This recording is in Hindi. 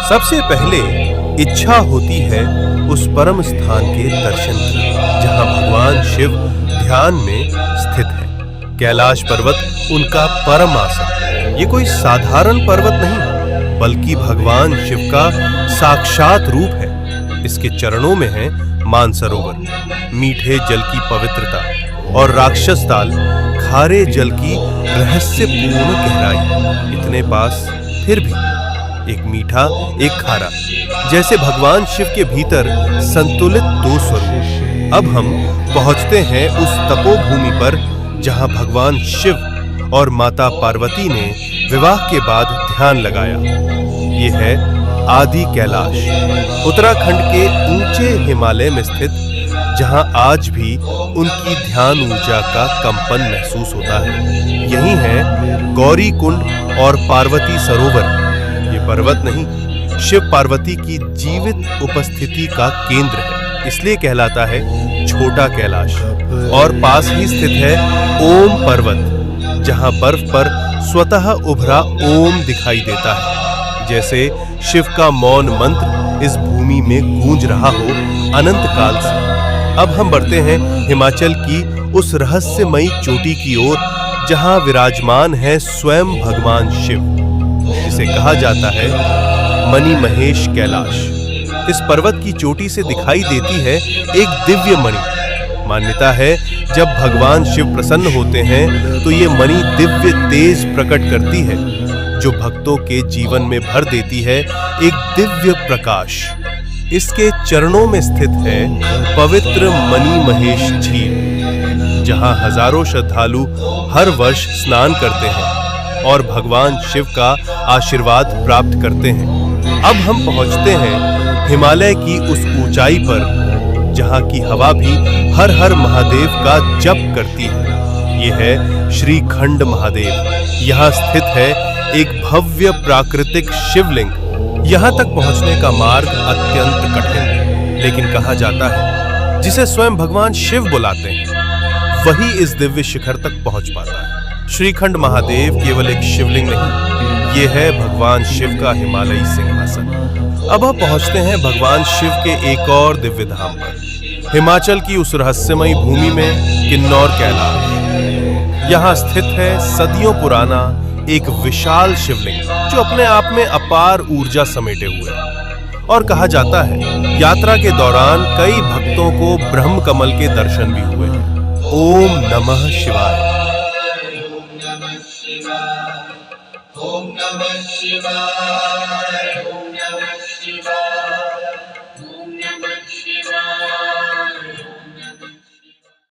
सबसे पहले इच्छा होती है उस परम स्थान के दर्शन की जहां भगवान शिव ध्यान में स्थित है। कैलाश पर्वत उनका परम आसन। ये कोई साधारण पर्वत नहीं बल्कि भगवान शिव का साक्षात रूप है। इसके चरणों में है मानसरोवर, मीठे जल की पवित्रता, और राक्षस ताल, खारे जल की रहस्यपूर्ण गहराई। इतने पास फिर भी एक मीठा एक खारा, जैसे भगवान शिव के भीतर संतुलित दो स्वरूप। अब हम पहुंचते हैं उस तपोभूमि पर जहां भगवान शिव और माता पार्वती ने विवाह के बाद ध्यान लगाया। ये है आदि कैलाश, उत्तराखंड के ऊंचे हिमालय में स्थित, जहां आज भी उनकी ध्यान ऊर्जा का कंपन महसूस होता है। यही है गौरी कुंड और पार्वती सरोवर। ये पर्वत नहीं, शिव पार्वती की जीवित उपस्थिति का केंद्र है, इसलिए कहलाता है छोटा कैलाश। और पास ही स्थित है ओम पर्वत, जहां बर्फ पर स्वतः उभरा ओम दिखाई देता है, जैसे शिव का मौन मंत्र इस भूमि में गूंज रहा हो अनंत काल से। अब हम बढ़ते हैं हिमाचल की उस रहस्यमयी चोटी की ओर जहां विराजमान है स्वयं भगवान शिव, जिसे कहा जाता है मणि महेश कैलाश। इस पर्वत की चोटी से दिखाई देती है एक दिव्य मणि। मान्यता है जब भगवान शिव प्रसन्न होते हैं तो ये मणि दिव्य तेज प्रकट करती है, जो भक्तों के जीवन में भर देती है एक दिव्य प्रकाश। इसके चरणों में स्थित है पवित्र मणि महेश झील, जहां हजारों श्रद्धालु हर वर्ष स्नान करते हैं और भगवान शिव का आशीर्वाद प्राप्त करते हैं। अब हम पहुंचते हैं हिमालय की उस ऊंचाई पर जहां की हवा भी हर हर महादेव का जप करती है। यह है श्रीखंड महादेव। यहाँ स्थित है एक भव्य प्राकृतिक शिवलिंग। यहाँ तक पहुंचने का मार्ग अत्यंत कठिन है, लेकिन कहा जाता है जिसे स्वयं भगवान शिव बुलाते हैं वही इस दिव्य शिखर तक पहुंच पाता है। श्रीखंड महादेव केवल एक शिवलिंग नहीं, ये है भगवान शिव का हिमालयी सिंहासन। अब हम पहुंचते हैं भगवान शिव के एक और दिव्य धाम पर, हिमाचल की उस रहस्यमयी भूमि में किन्नौर कैलाश। यहाँ स्थित है सदियों पुराना एक विशाल शिवलिंग, जो अपने आप में अपार ऊर्जा समेटे हुए है। और कहा जाता है यात्रा के दौरान कई भक्तों को ब्रह्म कमल के दर्शन भी हुए हैं। ओम नमः शिवाय। ओम नमः शिवाय।